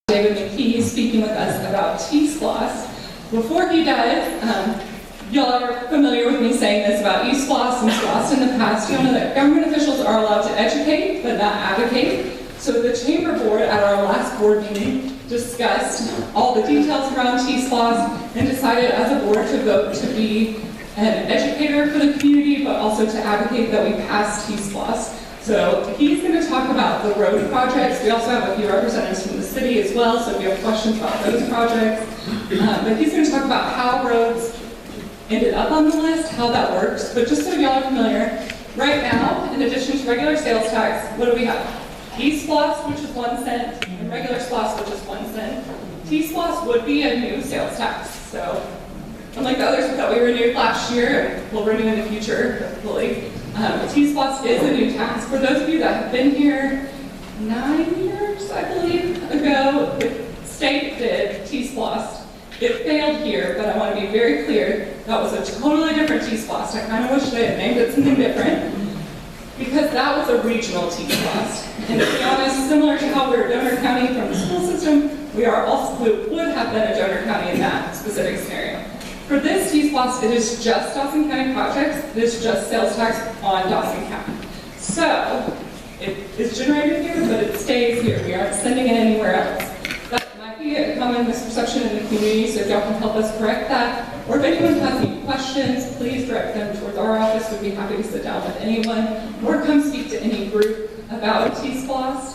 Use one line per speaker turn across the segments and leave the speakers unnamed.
David McKee speaking with us about T-SPLOS. Before he does, y'all are familiar with me saying this about eSPLOS and SPLOS in the past. You'll know that government officials are allowed to educate, but not advocate. So the Chamber Board at our last board meeting discussed all the details around T-SPLOS and decided as a board to vote to be an educator for the community, but also to advocate that we pass T-SPLOS. So he's going to talk about the road projects. We also have a few representatives from the city as well, so if you have questions about those projects. But he's going to talk about how roads ended up on the list, how that works. But just so y'all are familiar, right now, in addition to regular sales tax, what do we have? eSPLOS, which is 1 cent, and regular SPLOS, which is 1 cent. T-SPLOS would be a new sales tax. So unlike the others that we renewed last year, and we'll renew in the future, hopefully. T-SPLOS is a new tax. For those of you that have been here 9 years, I believe, ago, the state did T-SPLOS. It failed here, but I want to be very clear, that was a totally different T-SPLOS. I kind of wish they had named it something different, because that was a regional T-SPLOS. And to be honest, similar to how we're a donor county from the school system, we would have been a donor county in that specific scenario. For this T-SPLOS, it is just Dawson County projects. It is just sales tax on Dawson County. So it is generated here, but it stays here. We aren't sending it anywhere else. That might be a common misperception in the community, so if y'all can help us correct that. Or if anyone has any questions, please direct them towards our office. We'd be happy to sit down with anyone or come speak to any group about T-SPLOS.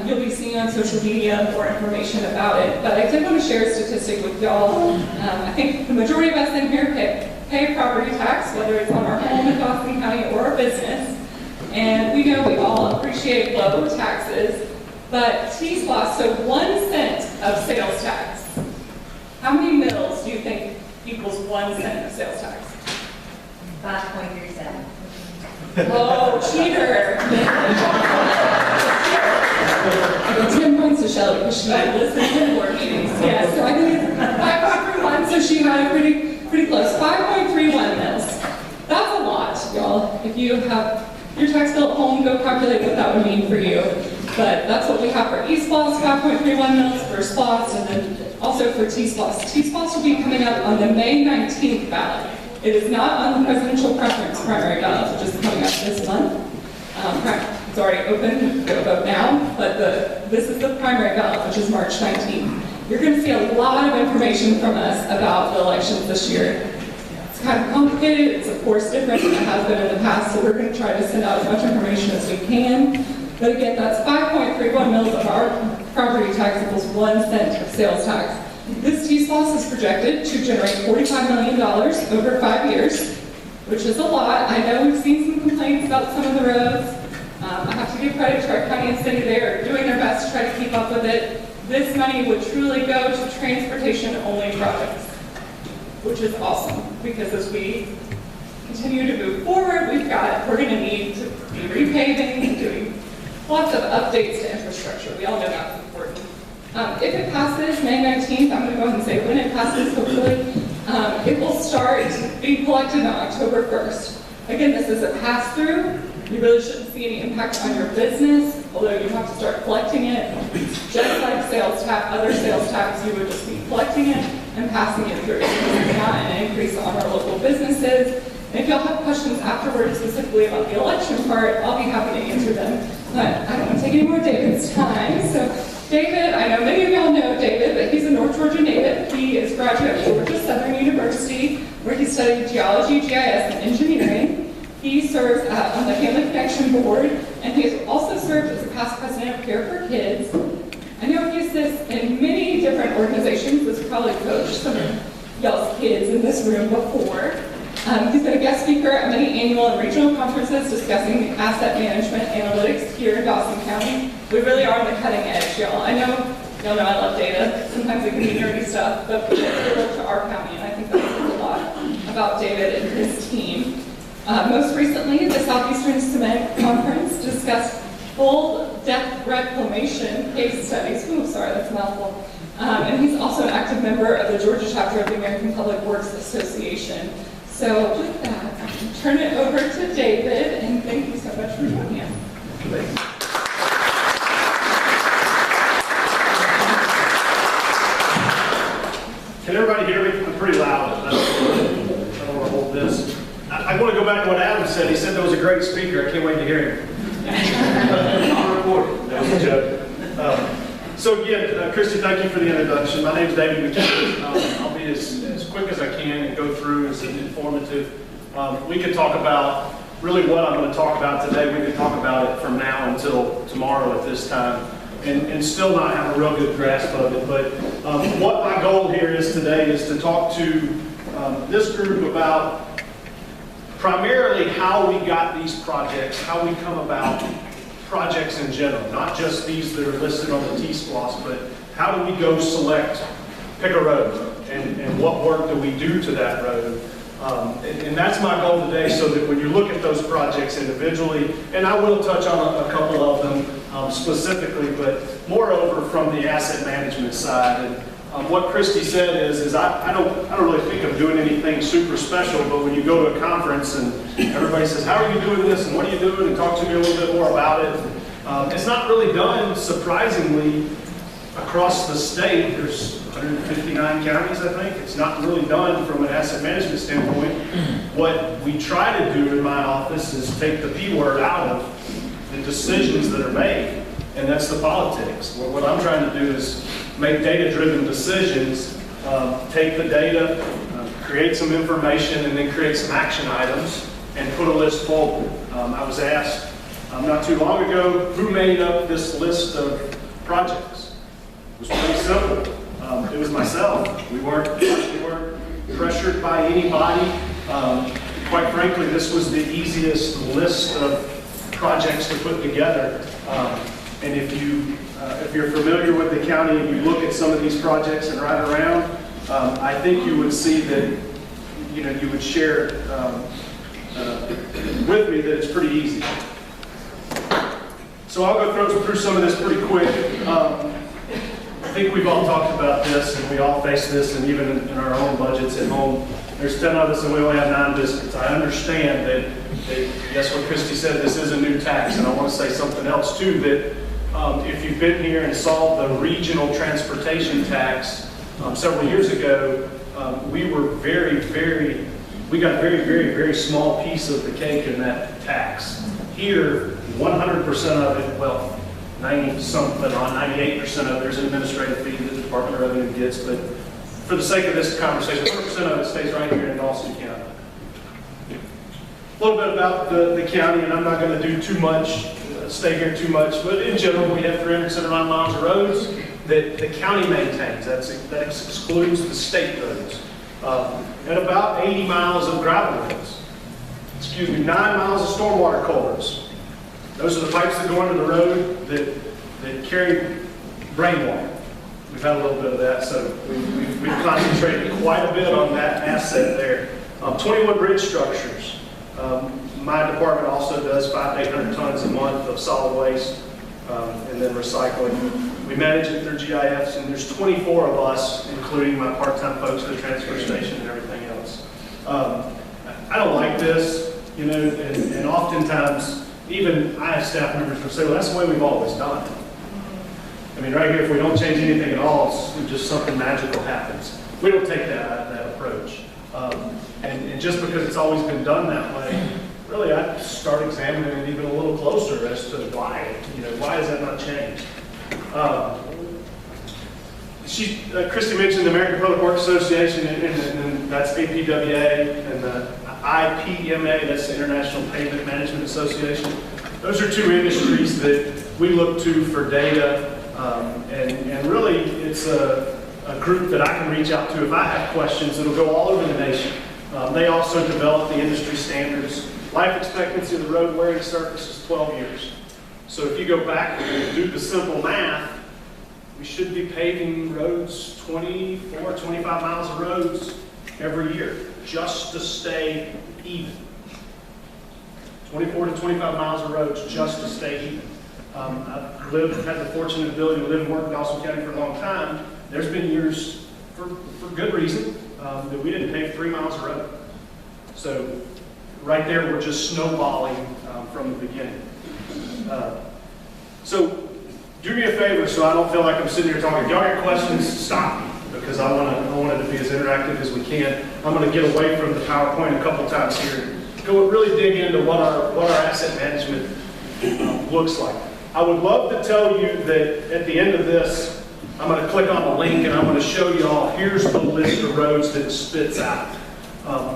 You'll be seeing on social media more information about it, but I did want to share a statistic with y'all. I think the majority of us in here pay property tax, whether it's on our home in Dawson County or a business, and we know we all appreciate low taxes, but T-SPLOS, so 1 cent of sales tax. How many mills do you think equals 1 cent of sales tax?
5.37.
Oh, cheater! I got 10 points to Shelley because she listened to board meetings. Yeah, so I think it's 5.31, so she had it pretty close. 5.31 mils. That's a lot, y'all. If you have your tax bill at home, go calculate what that would mean for you. But that's what we have for eSPLOS, 5.31 mils for SPLOS, and then also for T-SPLOS. T-SPLOS will be coming up on the May 19th ballot. It is not on the presidential preference primary ballot, which is coming up this month. It's already open, go vote now, but this is the primary ballot, which is March 19th. You're going to see a lot of information from us about the elections this year. It's kind of complicated, it's of course different than it has been in the past, so we're going to try to send out as much information as we can. But again, that's 5.31 mils of our property tax equals 1 cent of sales tax. This T-SPLOS is projected to generate $45 million over 5 years, which is a lot. I know we've seen some complaints about some of the roads. I have to give credit to our county and city. They are doing their best to try to keep up with it. This money would truly go to transportation-only projects, which is awesome, because as we continue to move forward, we're going to need to be repaving and doing lots of updates to infrastructure. We all know that's important. If it passes May 19th, I'm going to go ahead and say when it passes, hopefully, it will start being collected on October 1st. Again, this is a pass-through. You really shouldn't see any impact on your business, although you have to start collecting it. Just like sales tax, other sales tax, you would just be collecting it and passing it through. It's not an increase on our local businesses. And if y'all have questions afterwards, specifically about the election part, I'll be happy to answer them. But I don't want to take any more David's time. So David, I know many of y'all know David, but he's a North Georgia native. He is a graduate of Georgia Southern University, where he studied geology, GIS, and engineering. He serves on the Family Connection Board, and he has also served as a past president of Care for Kids. I know he assists in many different organizations. He's probably coached some of y'all's kids in this room before. He's been a guest speaker at many annual and regional conferences discussing asset management analytics here in Dawson County. We really are on the cutting edge, y'all. I know y'all know I love data. Sometimes it can be nerdy stuff, but we really look to our county, and I think that says a lot about David and his team. Most recently, the Southeastern Cement Conference discussed full depth reclamation case studies. Ooh, sorry, that's a mouthful. And he's also an active member of the Georgia chapter of the American Public Works Association. So with that, I can turn it over to David, and thank you so much for joining us.
want to go back to what Adam said. He said that was a great speaker. I can't wait to hear him. On record. That was a joke. So again, Christy, thank you for the introduction. My name is David McKee. I'll be as quick as I can and go through as informative. We could talk about really what I'm going to talk about today. We could talk about it from now until tomorrow at this time and still not have a real good grasp of it. But what my goal here is today is to talk to this group about primarily how we got these projects, how we come about projects in general, not just these that are listed on the T-SPLOS, but how do we go pick a road, and what work do we do to that road? And that's my goal today, so that when you look at those projects individually, and I will touch on a couple of them specifically, but moreover from the asset management side. And what Christy said is I don't really think of doing anything super special, but when you go to a conference and everybody says, how are you doing this, and what are you doing, and talk to me a little bit more about it. It's not really done, surprisingly, across the state. There's 159 counties, I think. It's not really done from an asset management standpoint. What we try to do in my office is take the P word out of the decisions that are made, and that's the politics. What I'm trying to do is make data-driven decisions, take the data, create some information, and then create some action items, and put a list forward. I was asked not too long ago, who made up this list of projects? It was pretty simple. It was myself. We weren't pressured by anybody. Quite frankly, this was the easiest list of projects to put together. And if you're familiar with the county and you look at some of these projects and ride around, I think you would see that, you would share with me that it's pretty easy. So I'll go through some of this pretty quick. I think we've all talked about this, and we all face this, and even in our own budgets at home. There's 10 of us and we only have 9 districts. I understand that that's what Christy said, this is a new tax, and I want to say something else too, that if you've been here and saw the regional transportation tax several years ago, we got a very small piece of the cake in that tax. Here, 100% of it, well, 98% of it, there's an administrative fee that the Department of Revenue gets, but for the sake of this conversation, 100% of it stays right here in Dawson County. A little bit about the county, and I'm not going to do too much, stay here too much, but in general, we have 379 miles of roads that the county maintains. That excludes the state roads. And about 80 miles of gravel roads. 9 miles of stormwater culverts. Those are the pipes that go under the road that carry rainwater. We've had a little bit of that, so we've concentrated quite a bit on that asset there. 21 bridge structures. My department also does 500 to 800 tons a month of solid waste and then recycling. We manage it through GIFs, and there's 24 of us, including my part-time folks at the transfer station and everything else. I don't like this, and oftentimes, even I have staff members who say, well, that's the way we've always done it. I mean, right here, if we don't change anything at all, it's just something magical happens. We don't take that approach. And just because it's always been done that way, really, I start examining it even a little closer as to why. Why has that not changed? Christy mentioned the American Public Works Association, and that's APWA, and the IPMA, that's the International Pavement Management Association. Those are two industries that we look to for data, and really it's a group that I can reach out to if I have questions. It'll go all over the nation. They also develop the industry standards. Life expectancy of the road wearing surface is 12 years. So if you go back and do the simple math, we should be paving roads, 24, 25 miles of roads every year, just to stay even. 24 to 25 miles of roads just to stay even. I've had the fortunate ability to live and work in Dawson County for a long time. There's been years, for good reason, that we didn't pave 3 miles of road. So right there, we're just snowballing from the beginning. So do me a favor, so I don't feel like I'm sitting here talking. If y'all got questions, stop me, because I want it to be as interactive as we can. I'm going to get away from the PowerPoint a couple times here go really dig into what our asset management looks like. I would love to tell you that at the end of this, I'm going to click on the link and I'm going to show you all, here's the list of roads that it spits out.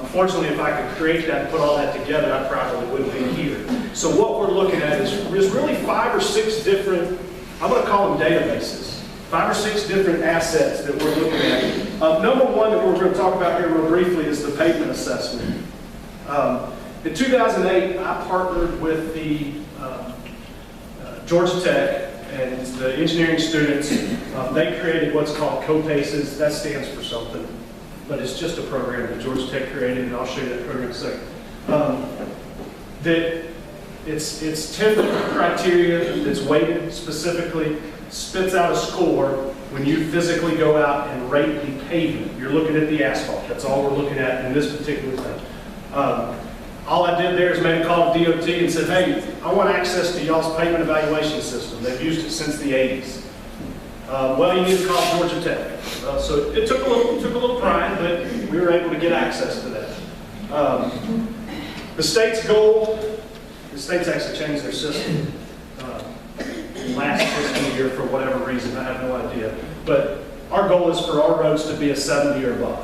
Fortunately, if I could create that and put all that together, I probably wouldn't be here. So what we're looking at is really 5 or 6 different, I'm going to call them databases, 5 or 6 different assets that we're looking at. Number one that we're going to talk about here real briefly is the pavement assessment. In 2008, I partnered with the Georgia Tech and the engineering students. They created what's called COPACES. That stands for something, but it's just a program that Georgia Tech created, and I'll show you that program in a second. That it's 10 different criteria that's weighted specifically, spits out a score when you physically go out and rate the pavement. You're looking at the asphalt. That's all we're looking at in this particular thing. All I did there is made a call to DOT and said, hey, I want access to y'all's pavement evaluation system. They've used it since the 80s. Well, you need to call Georgia Tech. So it took a little prying, but we were able to get access to that. The state's goal, the state's actually changed their system last fiscal year for whatever reason, I have no idea. But our goal is for our roads to be a 70 or above.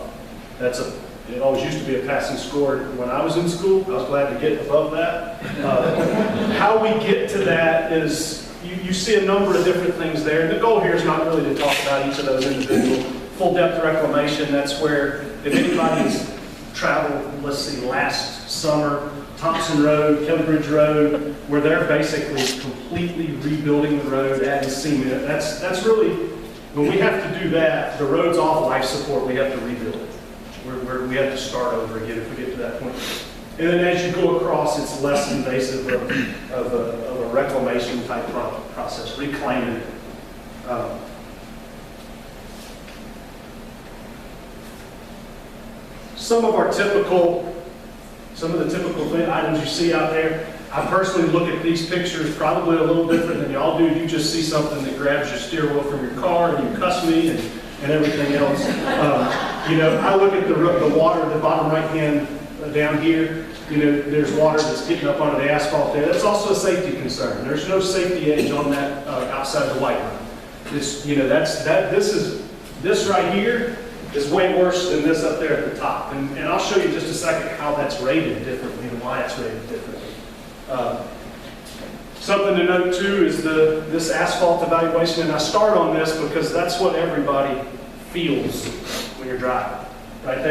It always used to be a passing score when I was in school. I was glad to get above that. How we get to that is, you see a number of different things there. The goal here is not really to talk about each of those individual. Full depth reclamation, that's where, if anybody's traveled, let's see, last summer, Thompson Road, Kelly Bridge Road, where they're basically completely rebuilding the road, adding cement. That's really, when we have to do that, the road's off life support, we have to rebuild it. We have to start over again if we get to that point. And then as you go across, it's less invasive of a reclamation type process, reclaiming it. Some of the typical items you see out there, I personally look at these pictures probably a little different than y'all do. You just see something that grabs your steering wheel from your car and you cuss me and everything else. I look at the water, the bottom right hand down here. There's water that's getting up onto the asphalt there. That's also a safety concern. There's no safety edge on that outside the white line. This right here is way worse than this up there at the top. And I'll show you in just a second how that's rated differently and why it's rated differently. Something to note too is this asphalt evaluation, and I start on this because that's what everybody feels when you're driving. Right?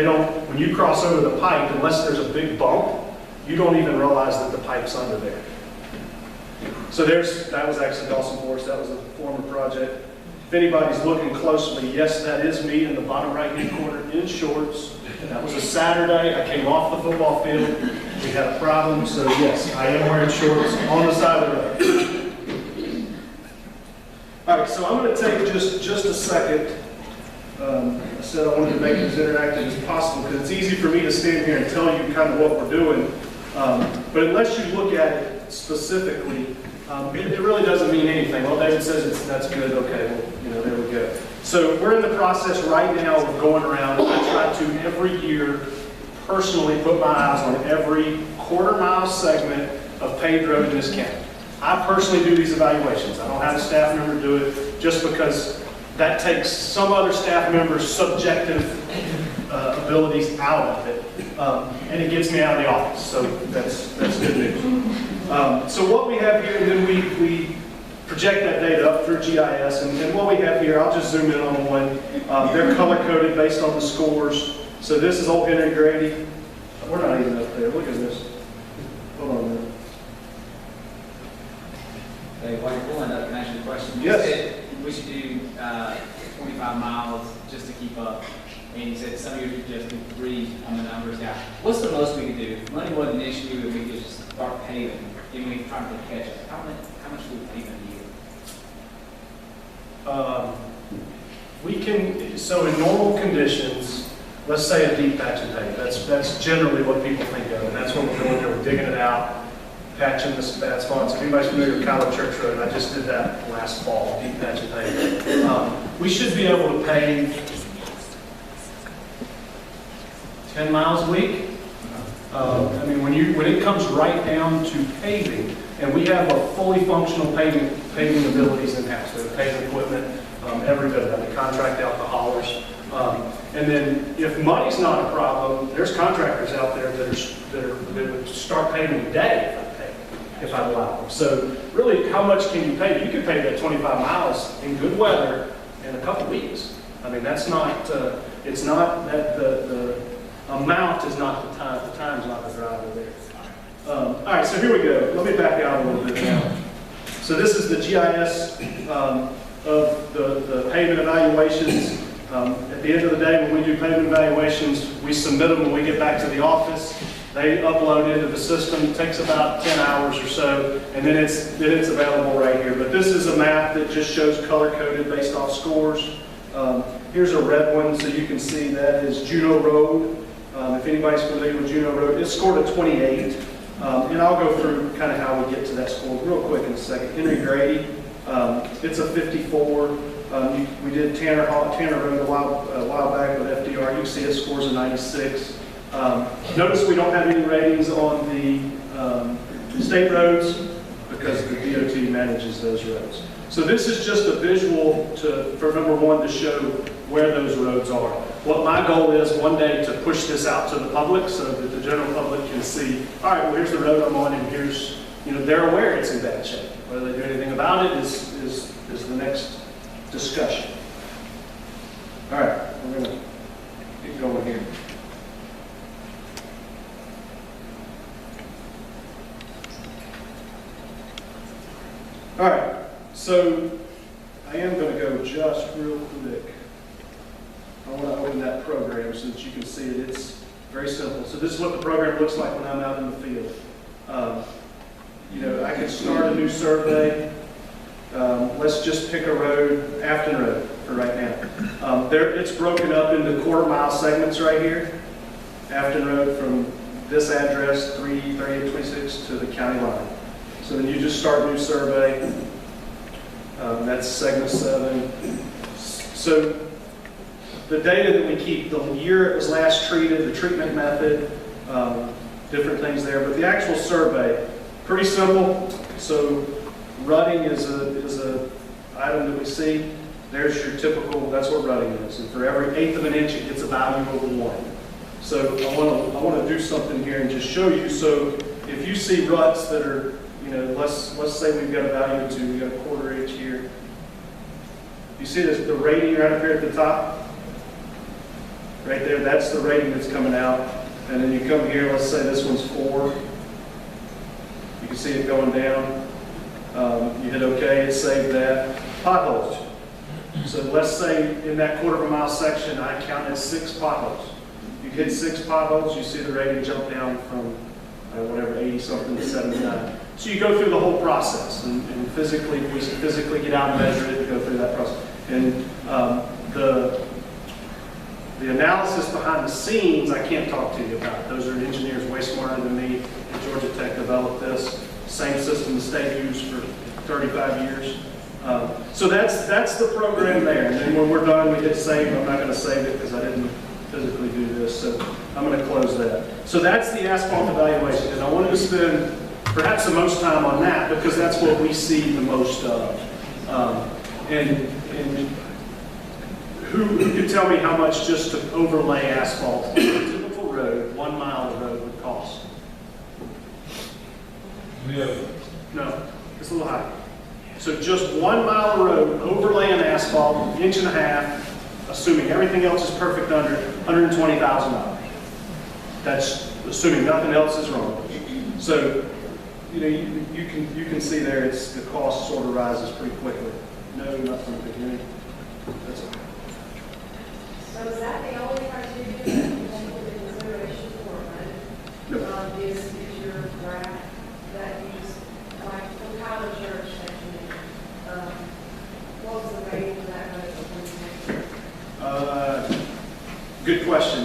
When you cross over the pipe, unless there's a big bump, you don't even realize that the pipe's under there. So that was actually Dawson Forest, that was a former project. If anybody's looking closely, yes, that is me in the bottom right-hand corner in shorts. That was a Saturday, I came off the football field, we had a problem, so yes, I am wearing shorts on the side of the road. All right, so I'm going to take just a second. I said I wanted to make it as interactive as possible because it's easy for me to stand here and tell you kind of what we're doing. But unless you look at it specifically, it really doesn't mean anything. Well, David says that's good. Okay, well, there we go. So we're in the process right now of going around. I try to every year personally put my eyes on every quarter-mile segment of paved road in this county. I personally do these evaluations. I don't have a staff member do it just because that takes some other staff member's subjective abilities out of it, and it gets me out of the office, so that's good news. So what we have here, and then we project that data up through GIS, and what we have here, I'll just zoom in on one. They're color-coded based on the scores. So this is Old Henry Grady. We're not even up there. Look at this. Hold on a minute.
Hey, while you're pulling up, can I ask you a question?
Yes.
You said we should do 25 miles just to keep up. And you said some of you just do 3 on the numbers. Yeah. What's the most we could do? If money wasn't an issue and we could just start paving, and we try to catch up. How much do we pave in a year?
So in normal conditions, let's say a deep patch and tape. That's generally what people think of, and that's when we're going there, we're digging it out, patching the bad spots. If anybody's familiar with Kyler Church Road, I just did that last fall, deep patch and tape. We should be able to pave 10 miles a week. I mean, when it comes right down to paving, and we have a fully functional paving abilities in-house. We have paving equipment, every bit of it. We contract out the haulers. And then if money's not a problem, there's contractors out there that would start paving today if I allow them. So really, how much can you pave? You can pave that 25 miles in good weather in a couple weeks. I mean, that's not, it's not that the amount is not the time. The time's not the driver there. All right, so here we go. Let me back out a little bit now. So this is the GIS of the pavement evaluations. At the end of the day, when we do pavement evaluations, we submit them when we get back to the office. They upload into the system. It takes about 10 hours or so, and then it's available right here. But this is a map that just shows color-coded based off scores. Here's a red one, so you can see that is Juneau Road. If anybody's familiar with Juneau Road, it's scored a 28. And I'll go through kind of how we get to that score real quick in a second. Henry Grady, it's a 54. We did Tanner Road a while back with FDR. You can see it scores a 96. Notice we don't have any ratings on the state roads because the DOT manages those roads. So this is just a visual for number one to show where those roads are. What my goal is one day to push this out to the public so that the general public can see, all right, well, here's the road I'm on, and here's, they're aware it's in bad shape. Whether they do anything about it is the next discussion. All right, we're going to get going here. All right, so I am going to go just real quick. I want to open that program so that you can see it. It's very simple. So this is what the program looks like when I'm out in the field. I could start a new survey. Let's just pick a road, Afton Road, for right now. It's broken up into quarter-mile segments right here. Afton Road from this address, 33826, to the county line. So then you just start a new survey. That's segment 7. So the data that we keep, the year it was last treated, the treatment method, different things there. But the actual survey, pretty simple. So rutting is a item that we see. There's your typical, that's what rutting is. And for every 1/8 of an inch, it gets a value of a 1. So I want to do something here and just show you. So if you see ruts that are, let's say we've got a value of 2, we've got a 1/4 inch here. You see this, the rating right up here at the top? Right there, that's the rating that's coming out. And then you come here, let's say this one's 4. You can see it going down. You hit OK, it saved that. Potholes. So let's say in that 1/4 mile section, I counted 6 potholes. You hit 6 potholes, you see the rating jump down from 80 something to 79. So you go through the whole process, and physically, we physically get out and measure it and go through that process. And the analysis behind the scenes, I can't talk to you about. Those are engineers way smarter than me. Georgia Tech developed this. Same system the state used for 35 years. So that's the program there. And then when we're done, we hit save. I'm not going to save it because I didn't physically do this. So I'm going to close that. So that's the asphalt evaluation. And I wanted to spend perhaps the most time on that because that's what we see the most of. And who could tell me how much just to overlay asphalt on a typical road, 1 mile of road would cost? No, it's a little high. So just 1 mile of road, overlaying asphalt, 1.5 inches, assuming everything else is perfect under $120,000. That's assuming nothing else is wrong. So, you can see there, the cost sort of rises pretty quickly. No, not from the beginning. That's okay.
So is that the only criteria that you take into consideration for it?
No.
Is your graph that you use, like the college church section? What was the rating for that road?
Good question.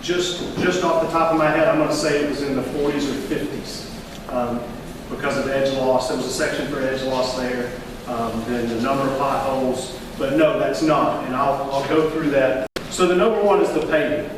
Just off the top of my head, I'm going to say it was in the 40s or 50s because of edge loss. There was a section for edge loss there. Then the number of potholes. But no, that's not. And I'll go through that. So the number one is the paving.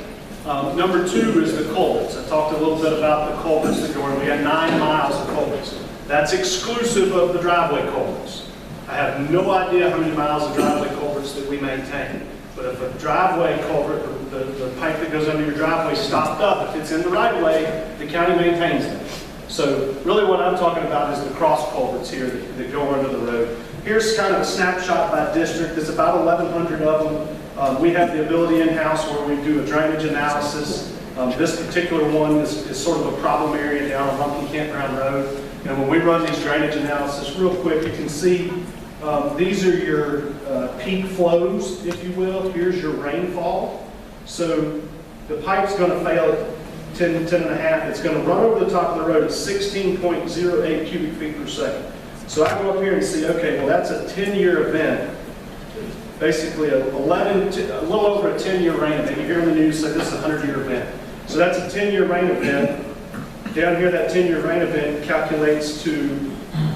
Number 2 is the culverts. I talked a little bit about the culverts that go in. We had 9 miles of culverts. That's exclusive of the driveway culverts. I have no idea how many miles of driveway culverts that we maintain. But if a driveway culvert, the pipe that goes under your driveway stopped up, if it's in the right of way, the county maintains it. So really what I'm talking about is the cross culverts here that go under the road. Here's kind of a snapshot by district. There's about 1,100 of them. We have the ability in-house where we do a drainage analysis. This particular one is sort of a problem area down on Lumpkin Campground Road. And when we run these drainage analysis, real quick, you can see these are your peak flows, if you will. Here's your rainfall. So the pipe's going to fail at 10 and a half. It's going to run over the top of the road at 16.08 cubic feet per second. So I go up here and see, okay, well, that's a 10-year event. Basically, a little over a 10-year rain event. You hear in the news say this is a 100-year event. So that's a 10-year rain event. Down here, that 10-year rain event calculates to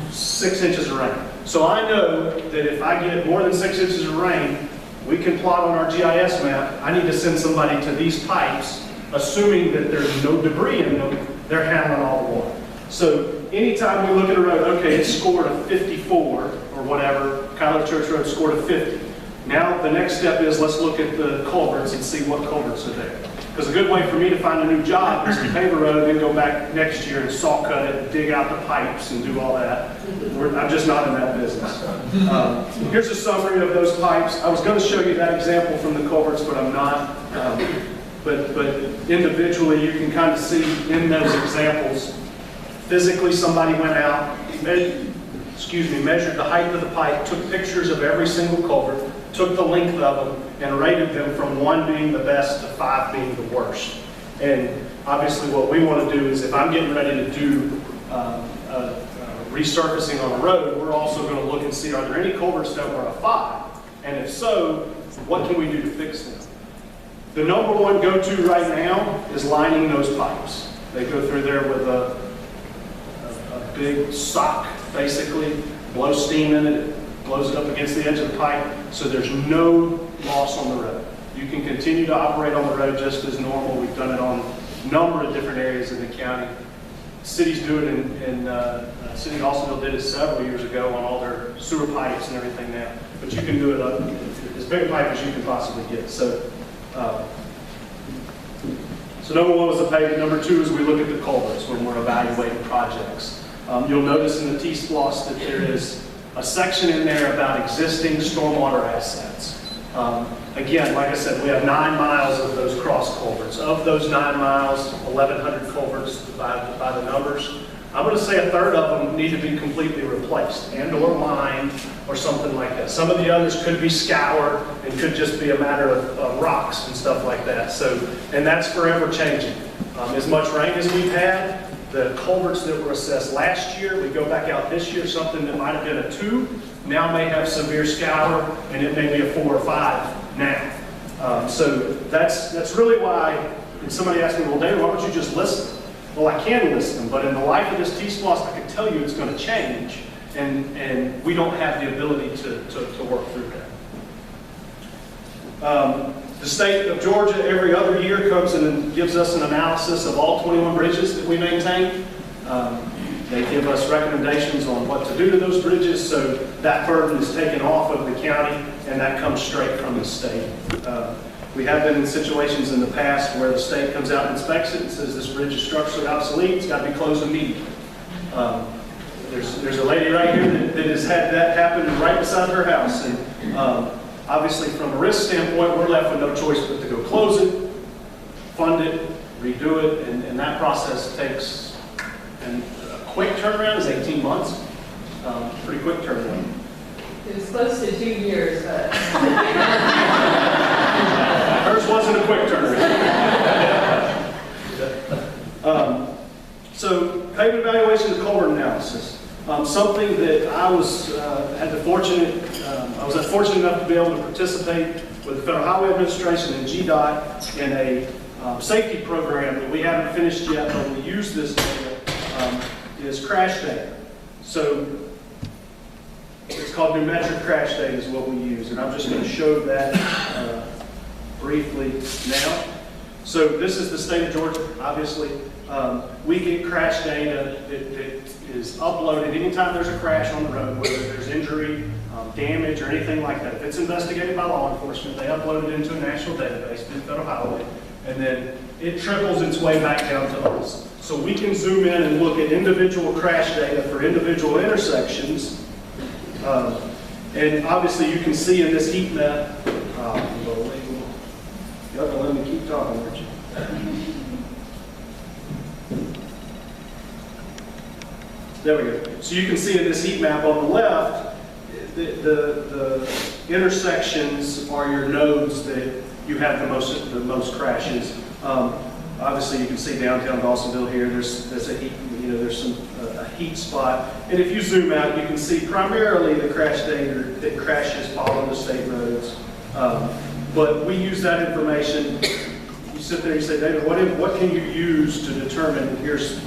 6 inches of rain. So I know that if I get more than 6 inches of rain, we can plot on our GIS map. I need to send somebody to these pipes, assuming that there's no debris in them. They're handling all the water. So anytime we look at a road, okay, it scored a 54 or whatever, Kyler Church Road scored a 50. Now the next step is let's look at the culverts and see what culverts are there. Because a good way for me to find a new job is to pave a road, then go back next year and saw cut it, dig out the pipes and do all that. I'm just not in that business. Here's a summary of those pipes. I was going to show you that example from the culverts, but I'm not. But individually, you can kind of see in those examples, physically somebody went out, measured the height of the pipe, took pictures of every single culvert, took the length of them, and rated them from 1 being the best to 5 being the worst. And obviously what we want to do is if I'm getting ready to do resurfacing on a road, we're also going to look and see are there any culverts that were a 5? And if so, what can we do to fix them? The number one go-to right now is lining those pipes. They go through there with a big sock, basically, blow steam in it, blows it up against the edge of the pipe, so there's no loss on the road. You can continue to operate on the road just as normal. We've done it on a number of different areas in the county. Cities do it in City of Austinville did it several years ago on all their sewer pipes and everything now. But you can do it up as big a pipe as you can possibly get. So number one was the paving. Number 2 is we look at the culverts when we're evaluating projects. You'll notice in the T-SPLOS that there is a section in there about existing stormwater assets. Again, like I said, we have 9 miles of those cross culverts. Of those 9 miles, 1,100 culverts by the numbers. I'm going to say a third of them need to be completely replaced and or lined or something like that. Some of the others could be scoured and could just be a matter of rocks and stuff like that. So, and that's forever changing. As much rain as we've had, the culverts that were assessed last year, we go back out this year, something that might have been a 2, now may have severe scour, and it may be a 4 or 5 now. So that's really why, and somebody asked me, well, David, why don't you just list them? Well, I can list them, but in the life of this T-SPLOS, I can tell you it's going to change, and we don't have the ability to work through that. The state of Georgia every other year comes in and gives us an analysis of all 21 bridges that we maintain. They give us recommendations on what to do to those bridges, so that burden is taken off of the county, and that comes straight from the state. We have been in situations in the past where the state comes out and inspects it and says this bridge is structurally obsolete, it's got to be closed immediately. There's a lady right here that has had that happen right beside her house, and obviously from a risk standpoint, we're left with no choice but to go close it, fund it, redo it, and that process takes, and a quick turnaround is 18 months. Pretty quick turnaround.
It was close to 2 years, but.
Hers wasn't a quick turnaround. So, pavement evaluation and culvert analysis. Something that I was fortunate enough to be able to participate with the Federal Highway Administration and GDOT in a safety program that we haven't finished yet, but we use this data, is crash data. So it's called numeric crash data is what we use, and I'm just going to show that briefly now. So this is the state of Georgia, obviously. We get crash data that is uploaded anytime there's a crash on the road, whether there's injury, damage, or anything like that. If it's investigated by law enforcement, they upload it into a national database, the Federal Highway, and then it trickles its way back down to us. So we can zoom in and look at individual crash data for individual intersections. And obviously you can see in this heat map, you're going to let me keep talking, aren't you? There we go. So you can see in this heat map on the left, the intersections are your nodes that you have the most crashes. Obviously, you can see downtown Dawsonville here. There's a heat, there's a heat spot. And if you zoom out, you can see primarily the crash data that crashes follow the state roads. But we use that information. You sit there and you say, David, what can you use to determine,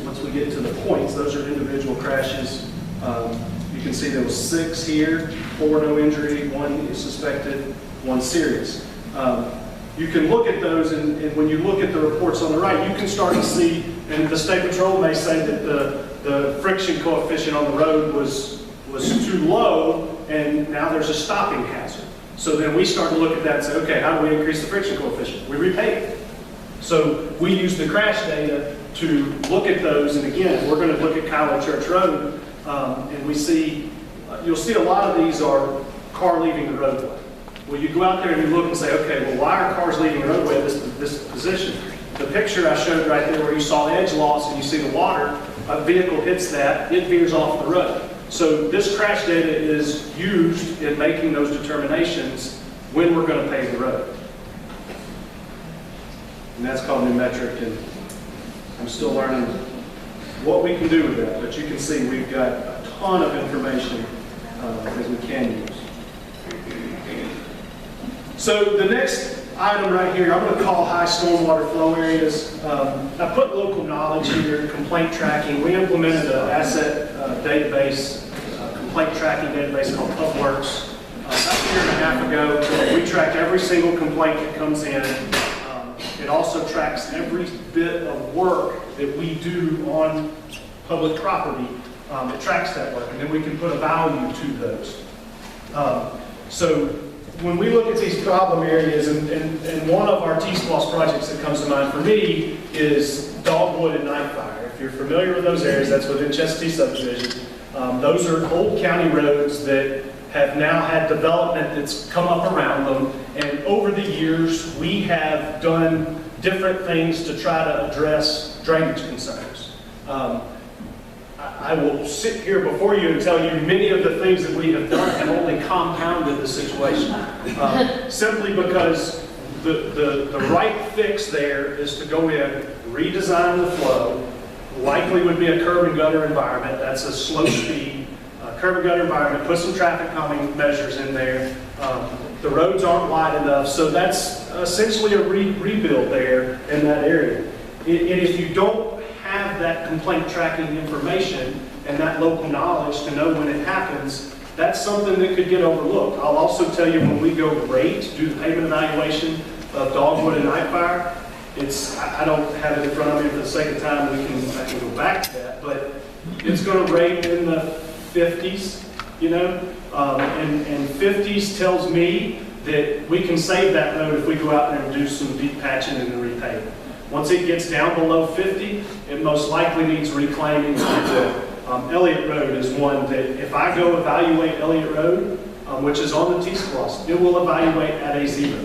once we get to the points, those are individual crashes. You can see there was 6 here, 4 no injury, 1 is suspected, 1 serious. You can look at those, and when you look at the reports on the right, you can start to see, and the State Patrol may say that the friction coefficient on the road was too low, and now there's a stopping hazard. So then we start to look at that and say, okay, how do we increase the friction coefficient? We repave it. So we use the crash data to look at those, and again, we're going to look at Kyler Church Road, and we see, you'll see a lot of these are car leaving the roadway. Well, you go out there and you look and say, okay, well, why are cars leaving the roadway at this position? The picture I showed right there where you saw edge loss and you see the water, a vehicle hits that, it veers off the road. So this crash data is used in making those determinations when we're going to pave the road. And that's called numeric, and I'm still learning what we can do with that. But you can see we've got a ton of information that we can use. So the next item right here, I'm going to call high stormwater flow areas. I put local knowledge here, complaint tracking. We implemented an asset database, complaint tracking database called PubWorks. About a year and a half ago, we track every single complaint that comes in. It also tracks every bit of work that we do on public property. It tracks that work, and then we can put a value to those. So when we look at these problem areas, and one of our T-SPLOS projects that comes to mind for me is Dogwood and Nightfire. If you're familiar with those areas, that's within Chestatee subdivision. Those are old county roads that have now had development that's come up around them, and over the years we have done different things to try to address drainage concerns. I will sit here before you and tell you many of the things that we have done have only compounded the situation. Simply because the right fix there is to go in, redesign the flow, likely would be a curb and gutter environment. That's a slow speed curb and gutter environment, put some traffic calming measures in there. The roads aren't wide enough, so that's essentially a rebuild there in that area. And if you don't have that complaint tracking information and that local knowledge to know when it happens, that's something that could get overlooked. I'll also tell you when we go rate, do the payment evaluation of Dogwood and Nightfire, I don't have it in front of me for the sake of time, I can go back to that, but it's going to rate in the 50s, and 50s tells me that we can save that road if we go out there and do some deep patching and repaving. Once it gets down below 50, it most likely needs reclaiming. Elliott Road is one that if I go evaluate Elliott Road, which is on the T-SPLOS, it will evaluate at a 0.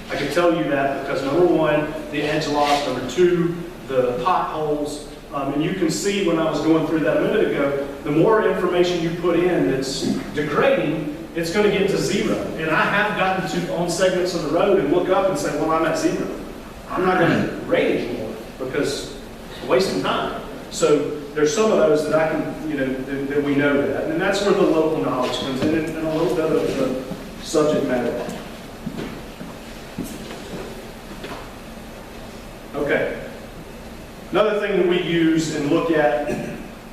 I can tell you that because number 1, the edge loss, number 2, the potholes, and you can see when I was going through that a minute ago, the more information you put in that's degrading, it's going to get to 0. And I have gotten to on segments of the road and look up and say, well, I'm at 0. I'm not going to rate anymore because it's wasting time. So there's some of those that I can, that we know that. And that's where the local knowledge comes in and a little bit of the subject matter. Okay. Another thing that we use and look at,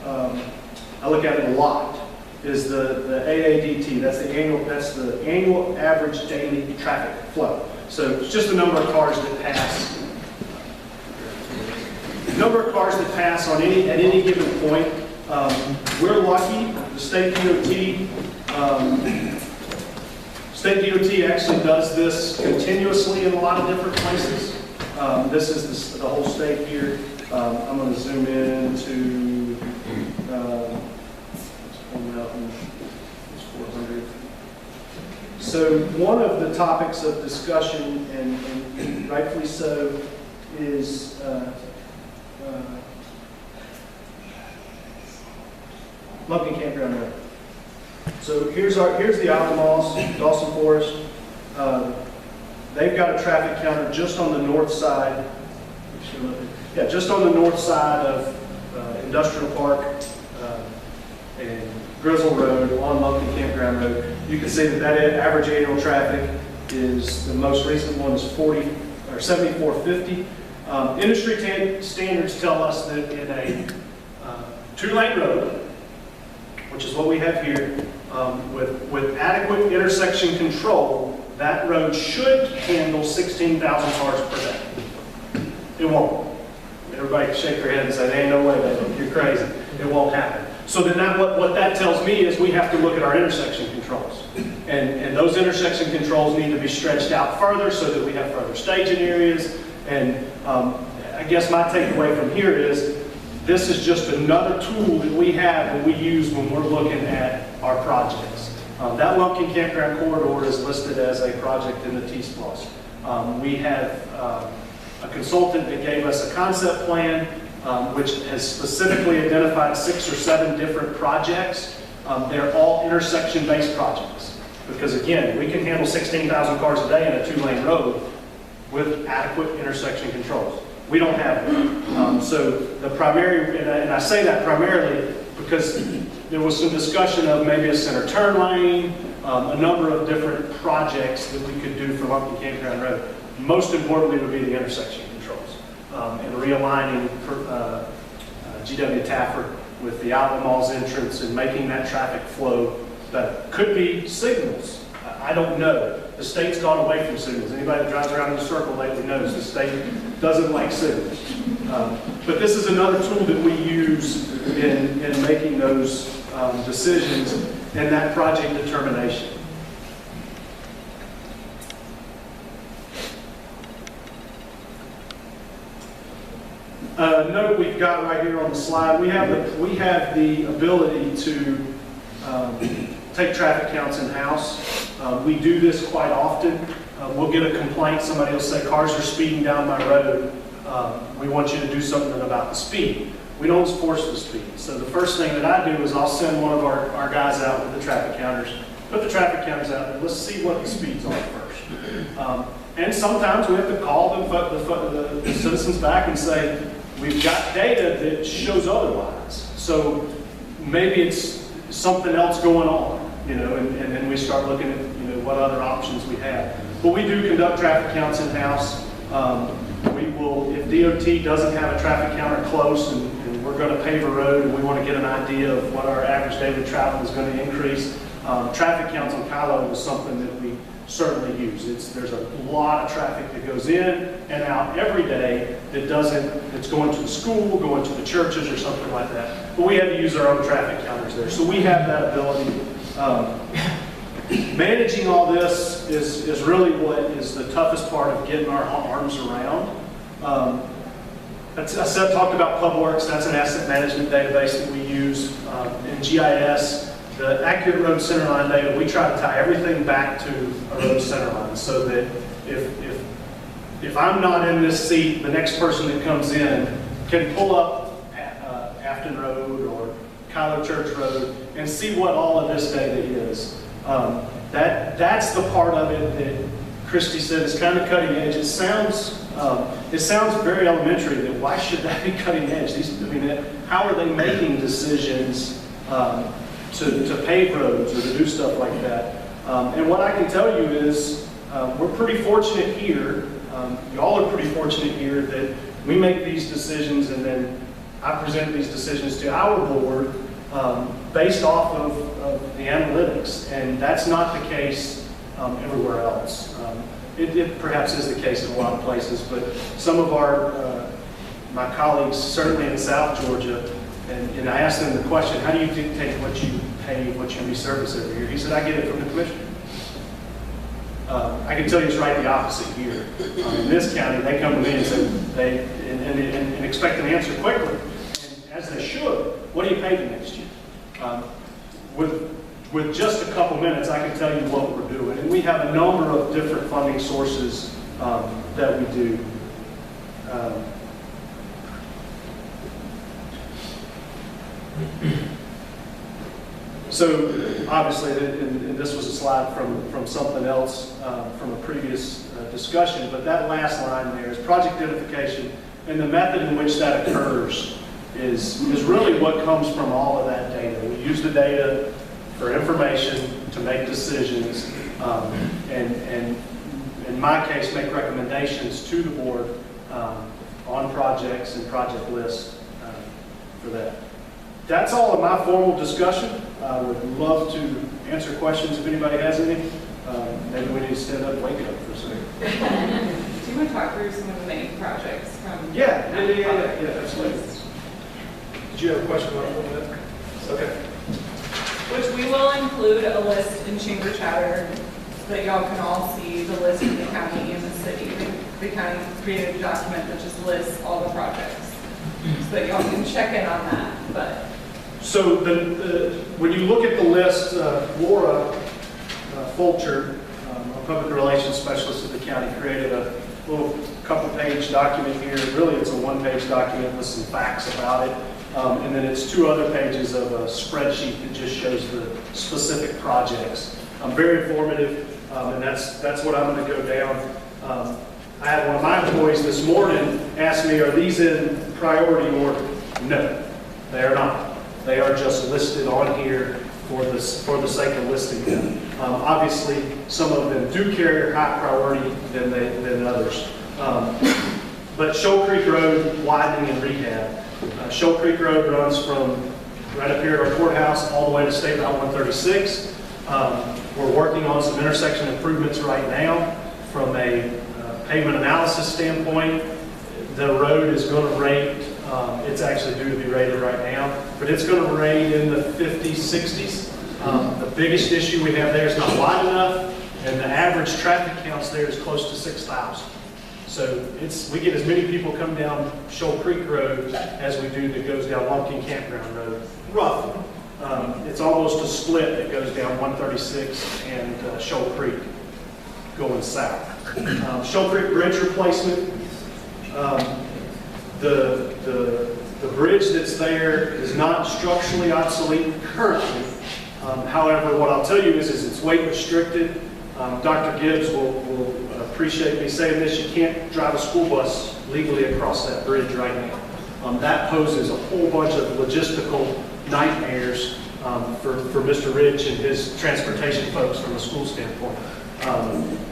I look at it a lot, is the AADT. That's the annual average daily traffic flow. So it's just the number of cars that pass number of cars that pass on at any given point. We're lucky. The state DOT actually does this continuously in a lot of different places. This is the whole state here. I'm going to zoom in to it's 400. So one of the topics of discussion, and rightfully so, is Lumpkin Campground Road. So here's the Island Malls, Dawson Forest. They've got a traffic counter just on the north side. Yeah, just on the north side of Industrial Park and Grizzle Road on Lumpkin Campground Road. You can see that average annual traffic is, the most recent one is 7450. Industry standards tell us that in a two-lane road, which is what we have here, with adequate intersection control, that road should handle 16,000 cars per day. It won't. Everybody shake their head and say, there ain't no way, David, you're crazy. It won't happen. So then what that tells me is we have to look at our intersection controls. And those intersection controls need to be stretched out further so that we have further staging areas. And I guess my takeaway from here is this is just another tool that we have that we use when we're looking at our projects. That Lumpkin Campground Corridor is listed as a project in the T-SPLOST. We have a consultant that gave us a concept plan which has specifically identified 6 or 7 different projects. They're all intersection-based projects because, again, we can handle 16,000 cars a day in a 2-lane road with adequate intersection controls. We don't have them. So the primary, and I say that primarily because there was some discussion of maybe a center turn lane, a number of different projects that we could do for Lumpkin Campground Road. Most importantly would be the intersection controls and realigning GW Tafford with the Outlet Mall's entrance and making that traffic flow better. Could be signals. I don't know. The state's gone away from signals. Anybody that drives around in a circle lately knows the state doesn't like signals. But this is another tool that we use in making those decisions and that project determination. Note we've got right here on the slide, we have the ability to take traffic counts in-house. We do this quite often. We'll get a complaint, somebody will say, cars are speeding down my road. We want you to do something about the speed. We don't force the speed. So the first thing that I do is I'll send one of our guys out with the traffic counters, put the traffic counters out, and let's see what the speeds are first. And sometimes we have to call the citizens back and say, we've got data that shows otherwise. So maybe it's something else going on, and then we start looking at, what other options we have. But we do conduct traffic counts in-house. We will, if DOT doesn't have a traffic counter close and we're going to pave a road and we want to get an idea of what our average daily travel is going to increase, traffic counts on Kylo is something that we certainly use. There's a lot of traffic that goes in and out every day that's going to the school, going to the churches or something like that. But we have to use our own traffic counters there. So we have that ability. Managing all this is really what is the toughest part of getting our arms around. I talked about PubWorks. That's an asset management database that we use. In GIS, the accurate road centerline data, we try to tie everything back to a road centerline so that if I'm not in this seat, the next person that comes in can pull up Afton Road or Kylo Church Road and see what all of this data is. That's the part of it that Christy said is kind of cutting edge. It sounds very elementary. That why should that be cutting edge? How are they making decisions to pave roads or to do stuff like that? And what I can tell you is we're pretty fortunate here. Y'all are pretty fortunate here that we make these decisions and then I present these decisions to our board based off of the analytics, and that's not the case everywhere else. It perhaps is the case in a lot of places, but some of our my colleagues, certainly in South Georgia, and I asked them the question, how do you dictate what you pay, what you resurface every year? He said, I get it from the commissioner. I can tell you it's right the opposite here. In this county, they come to me and say, and expect an answer quickly, and as they should. What do you pay the next year? With just a couple minutes, I can tell you what we're doing. And we have a number of different funding sources that we do. So obviously, and this was a slide from something else from a previous discussion, but that last line there is project identification, and the method in which that occurs is really what comes from all of that data. We use the data for information to make decisions, and in my case, make recommendations to the board on projects and project lists for that. That's all of my formal discussion. I would love to answer questions if anybody has any. Maybe we need to stand up and wake it up for a second.
Do you want to talk through some of the main projects from?
Yeah, absolutely. Did you have a question about that? Okay.
Which we will include a list in Chamber Chatter so that y'all can all see the list of the county and the city. The county created a document that just lists all the projects. So that y'all can check in on that. But
so when you look at the list, Laura Fulcher, a public relations specialist at the county, created a little couple-page document here. Really, it's a one-page document with some facts about it. And then it's 2 other pages of a spreadsheet that just shows the specific projects. Very informative, and that's what I'm going to go down. I had one of my employees this morning ask me, are these in priority order? No, they are not. They are just listed on here for the sake of listing them. Obviously, some of them do carry high priority than others. But Shoal Creek Road widening and rehab. Shoal Creek Road runs from right up here at our courthouse all the way to State Route 136. We're working on some intersection improvements right now. From a pavement analysis standpoint, the road is going to rate, it's actually due to be rated right now, but it's going to rate in the 50s, 60s. The biggest issue we have there is not wide enough, and the average traffic counts there is close to 6,000. So we get as many people come down Shoal Creek Road as we do that goes down Lumpkin Campground Road, roughly. It's almost a split that goes down 136 and Shoal Creek going south. Shoal Creek Bridge replacement. The bridge that's there is not structurally obsolete currently. However, what I'll tell you is it's weight restricted. Dr. Gibbs will appreciate me saying this. You can't drive a school bus legally across that bridge right now. That poses a whole bunch of logistical nightmares for Mr. Rich and his transportation folks from a school standpoint.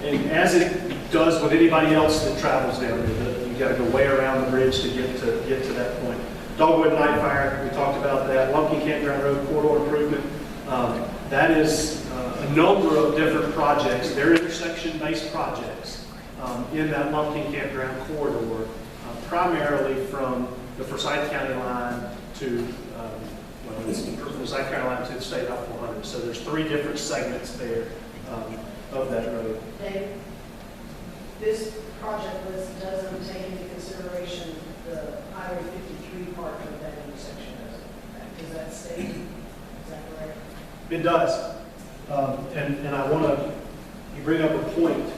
And as it does with anybody else that travels down there, you got to go way around the bridge to get to that point. Dogwood Night Fire, we talked about that. Lumpkin Campground Road corridor improvement. That is a number of different projects. They're intersection-based projects in that Lumpkin Campground corridor, primarily from the Forsyth County line to from Forsyth County line to the State Route 400. So there's 3 different segments there of that road.
Dave, this project list doesn't take into consideration the Highway 53 part of that intersection, does that state? Is that correct?
It does. And I want to, you bring up a point.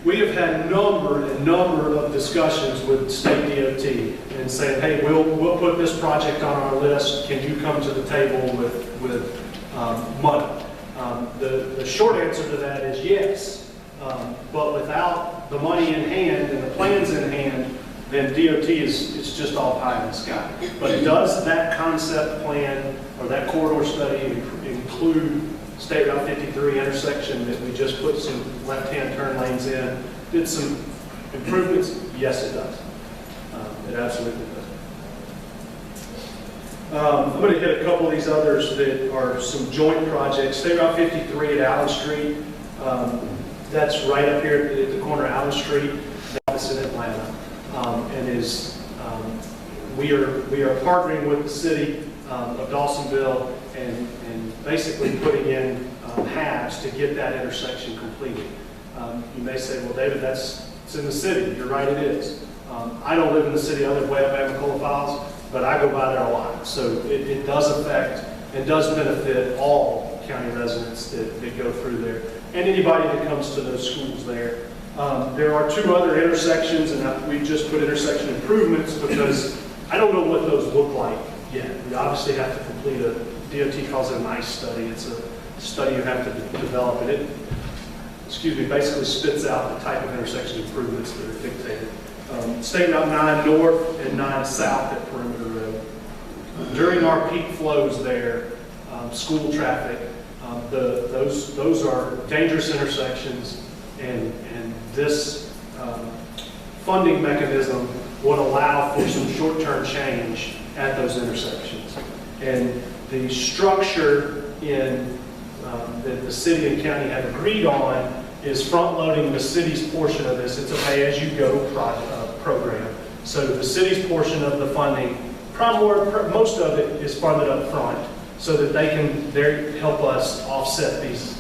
We have had a number of discussions with state DOT and saying, hey, we'll put this project on our list. Can you come to the table with money? The short answer to that is yes. But without the money in hand and the plans in hand, then DOT is just all pie in the sky. But does that concept plan or that corridor study include State Route 53 intersection that we just put some left-hand turn lanes in? Did some improvements? Yes, it does. It absolutely does. I'm going to hit a couple of these others that are some joint projects. State Route 53 at Allen Street. That's right up here at the corner of Allen Street. That's in Atlanta. and we are partnering with the city of Dawsonville and basically putting in halves to get that intersection completed. You may say, well, David, it's in the city. You're right, it is. I don't live in the city. I live way up Amacola Falls, but I go by there a lot. So it does affect and does benefit all county residents that go through there and anybody that comes to those schools there. There are 2 other intersections, and we've just put intersection improvements because I don't know what those look like yet. We obviously have to complete DOT calls it a NICE study. It's a study you have to develop, and it basically spits out the type of intersection improvements that are dictated. State Route 9 North and 9 South at Perimeter Road. During our peak flows there, school traffic, those are dangerous intersections, and this funding mechanism would allow for some short-term change at those intersections. And the structure that the city and county have agreed on is front-loading the city's portion of this. It's a pay-as-you-go program. So the city's portion of the funding, most of it is funded up front so that they can help us offset these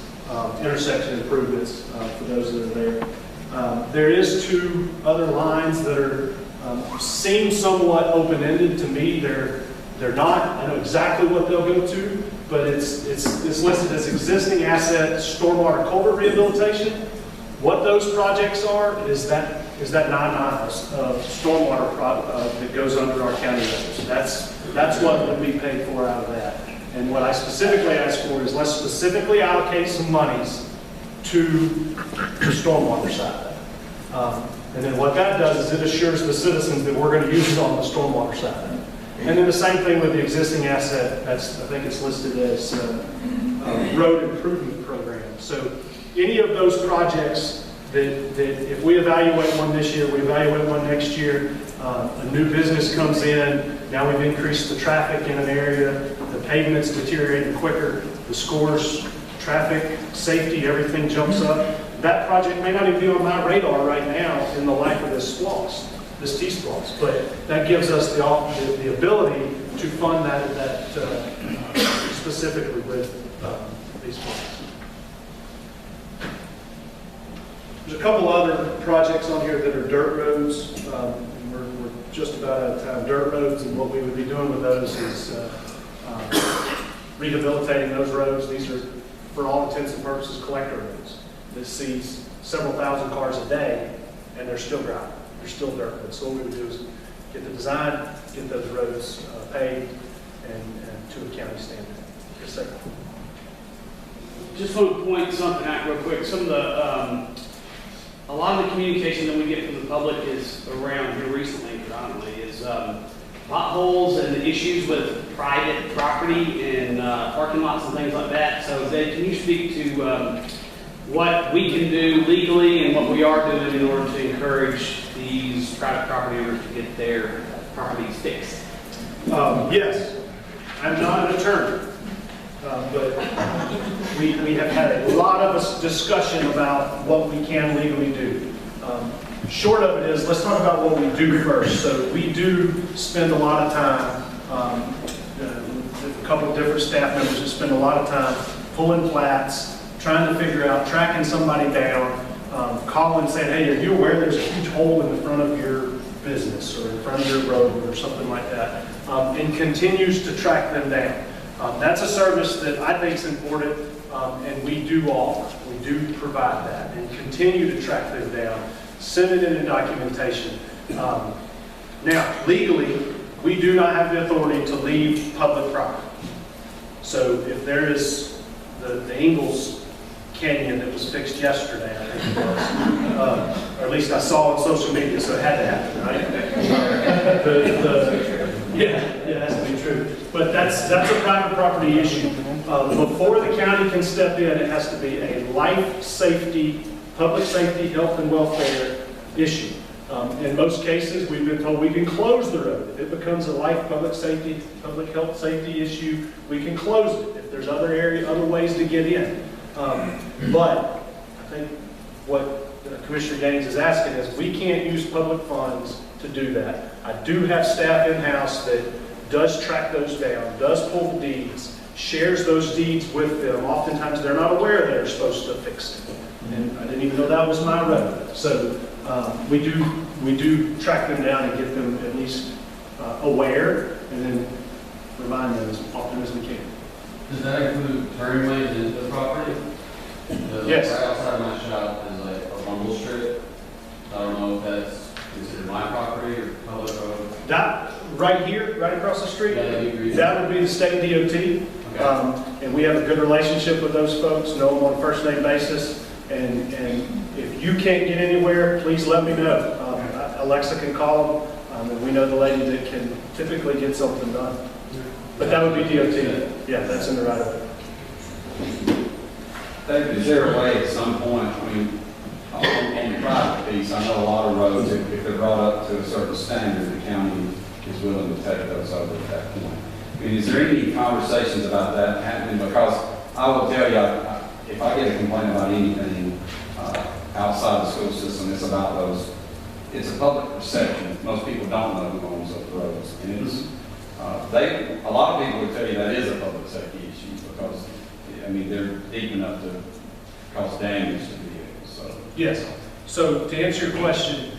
intersection improvements for those that are there. There is 2 other lines that seem somewhat open-ended to me. They're not. I know exactly what they'll go to, but it's listed as existing asset stormwater culvert rehabilitation. What those projects are is that 9 miles of stormwater that goes under our county roads. That's what would be paid for out of that. And what I specifically asked for is let's specifically allocate some monies to the stormwater side. And then what that does is it assures the citizens that we're going to use it on the stormwater side. And then the same thing with the existing asset. I think it's listed as road improvement program. So any of those projects that if we evaluate one this year, we evaluate one next year, a new business comes in, now we've increased the traffic in an area, the pavement's deteriorating quicker, the scores, traffic, safety, everything jumps up. That project may not even be on my radar right now in the life of this T-SPLOS, but that gives us the ability to fund that specifically with these funds. There's a couple other projects on here that are dirt roads. We're just about out of time. Dirt roads, and what we would be doing with those is rehabilitating those roads. These are, for all intents and purposes, collector roads. This sees several thousand cars a day, and they're still gravel. They're still dirt roads. So what we would do is get the design, get those roads paved, and to a county standard. Yes, sir.
Just want to point something out real quick. Some of the, a lot of the communication that we get from the public is around here recently, predominantly, is potholes and issues with private property and parking lots and things like that. So, Dave, can you speak to what we can do legally and what we are doing in order to encourage these private property owners to get their properties fixed?
Yes. I'm not an attorney, but we have had a lot of discussion about what we can legally do. Short of it is, let's talk about what we do first. So we do spend a lot of time, a couple of different staff members that spend a lot of time pulling plats, trying to figure out, tracking somebody down, calling saying, hey, are you aware there's a huge hole in the front of your business or in front of your road or something like that, and continues to track them down. That's a service that I think is important, and we do offer. We do provide that and continue to track them down, send it in documentation. Now, legally, we do not have the authority to leave public property. So if there is the Ingalls Canyon that was fixed yesterday, I think it was, or at least I saw on social media, so it had to happen, right? Yeah, it has to be true. But that's a private property issue. Before the county can step in, it has to be a life safety, public safety, health and welfare issue. In most cases, we've been told we can close the road. If it becomes a life, public safety, public health safety issue, we can close it if there's other ways to get in. But I think what Commissioner Gaines is asking is we can't use public funds to do that. I do have staff in-house that does track those down, does pull the deeds, shares those deeds with them. Oftentimes, they're not aware they're supposed to fix it. And I didn't even know that was my road. So we do track them down and get them at least aware, and then remind them as often as we can.
Does that include turning lanes into the property?
Yes.
Right outside my shop is like a rumble strip. I don't know if that's considered my property or public road.
That right here, right across the street,
Yeah, that'd be great.
that would be the state DOT.
Okay.
And we have a good relationship with those folks, know them on a first name basis. And if you can't get anywhere, please let me know. Alexa can call them, and we know the lady that can typically get something done. But that would be DOT. Yeah, that's in the right of way.
David, is there a way at some point, I mean, on the private piece, I know a lot of roads, if they're brought up to a certain standard, the county is willing to take those over at that point. I mean, is there any conversations about that happening? Because I will tell you, if I get a complaint about anything outside the school system, it's about those, it's a public perception. Most people don't know who owns those roads. And it's, a lot of people would tell you that is a public safety issue because, I mean, they're deep enough to cause damage to vehicles. So.
Yes. So to answer your question,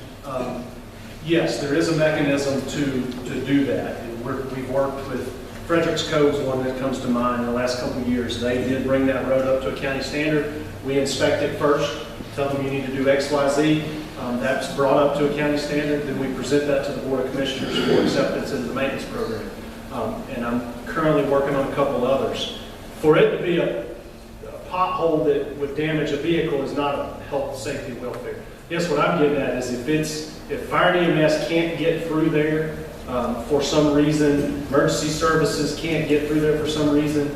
yes, there is a mechanism to do that. And we've worked with Frederick's Cove's one that comes to mind in the last couple of years. They did bring that road up to a county standard. We inspect it first, tell them you need to do X, Y, Z. That's brought up to a county standard. Then we present that to the Board of Commissioners for acceptance into the maintenance program. And I'm currently working on a couple others. For it to be a pothole that would damage a vehicle is not a health, safety, welfare. Yes, what I'm getting at is if fire and EMS can't get through there for some reason, emergency services can't get through there for some reason,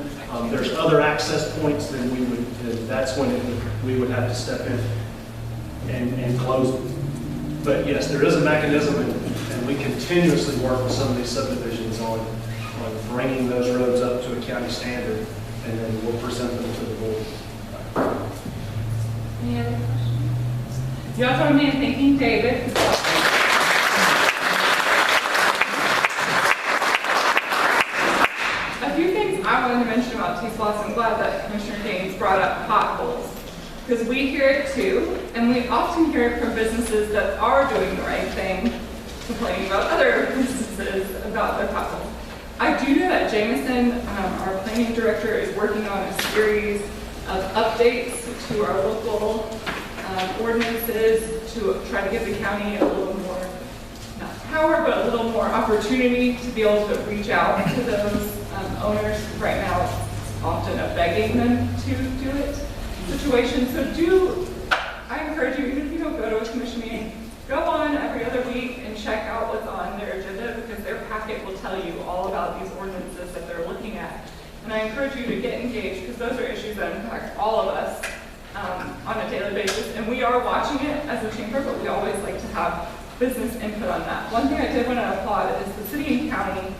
there's other access points, then that's when we would have to step in and close them. But yes, there is a mechanism, and we continuously work with some of these subdivisions on bringing those roads up to a county standard, and then we'll present them to the board.
Any other questions? Y'all join me in thanking David. A few things I wanted to mention about T-Splosh. I'm glad that Commissioner Gaines brought up potholes, because we hear it too, and we often hear it from businesses that are doing the right thing, complaining about other businesses about their potholes. I do know that Jameson, our planning director, is working on a series of updates to our local ordinances to try to give the county a little more, not power, but a little more opportunity to be able to reach out to those owners. Right now, it's often a begging them to do it situation. So I encourage you, even if you don't go to a commission meeting, go on every other week and check out what's on their agenda, because their packet will tell you all about these ordinances that they're looking at. And I encourage you to get engaged, because those are issues that impact all of us on a daily basis. And we are watching it as a chamber, but we always like to have business input on that. One thing I did want to applaud is the city and county,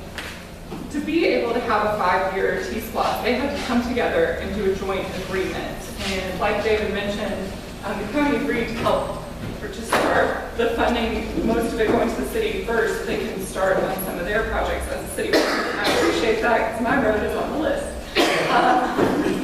to be able to have a 5-year T-Splosh, they had to come together and do a joint agreement. And like David mentioned, the county agreed to help or to start the funding, most of it going to the city first, so they can start on some of their projects as a city. And I appreciate that, because my road is on the list.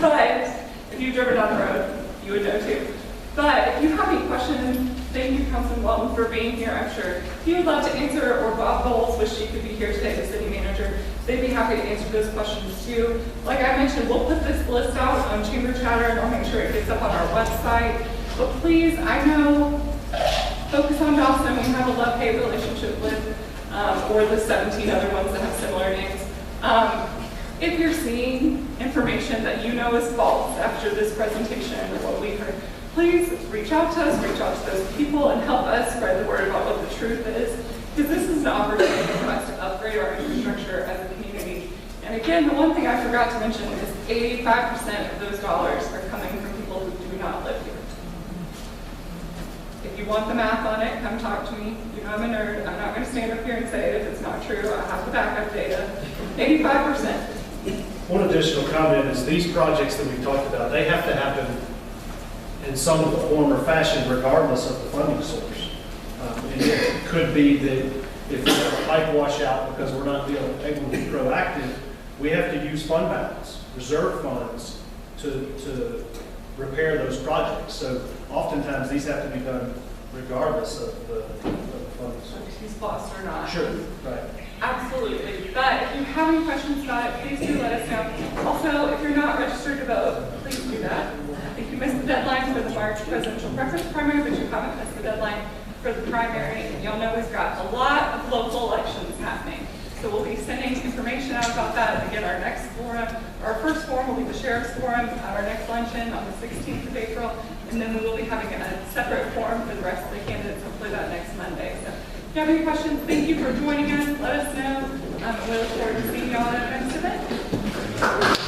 But if you've driven down the road, you would know too. But if you have any questions, thank you, Councilman Walton, for being here. I'm sure he would love to answer, or Bob Bowles, wish he could be here today, the city manager. They'd be happy to answer those questions too. Like I mentioned, we'll put this list out on Chamber Chatter, and I'll make sure it gets up on our website. But please, I know, focus on Dawson. We have a love-hate relationship with, or the 17 other ones that have similar names. If you're seeing information that you know is false after this presentation or what we heard, please reach out to us, reach out to those people, and help us spread the word about what the truth is. Because this is an opportunity for us to upgrade our infrastructure as a community. And again, the one thing I forgot to mention is 85% of those dollars are coming from people who do not live here. If you want the math on it, come talk to me. You know I'm a nerd. I'm not going to stand up here and say it if it's not true. I have the backup data. 85%.
One additional comment is these projects that we've talked about, they have to happen in some form or fashion regardless of the funding source. And it could be that if we have a pipe washout because we're not able to be proactive, we have to use fund balance, reserve funds to repair those projects. So oftentimes these have to be done regardless of the funds.
Who's lost or not.
Sure, right.
Absolutely. But if you have any questions about it, please do let us know. Also, if you're not registered to vote, please do that. If you missed the deadline for the March presidential preference primary, but you haven't missed the deadline for the primary, you'll know we've got a lot of local elections happening. So we'll be sending information out about that. Again, our next forum, our first forum will be the Sheriff's Forum at our next luncheon on the 16th of April. And then we will be having a separate forum for the rest of the candidates, hopefully that next Monday. So if you have any questions, thank you for joining us. Let us know. We look forward to seeing you all at our next event.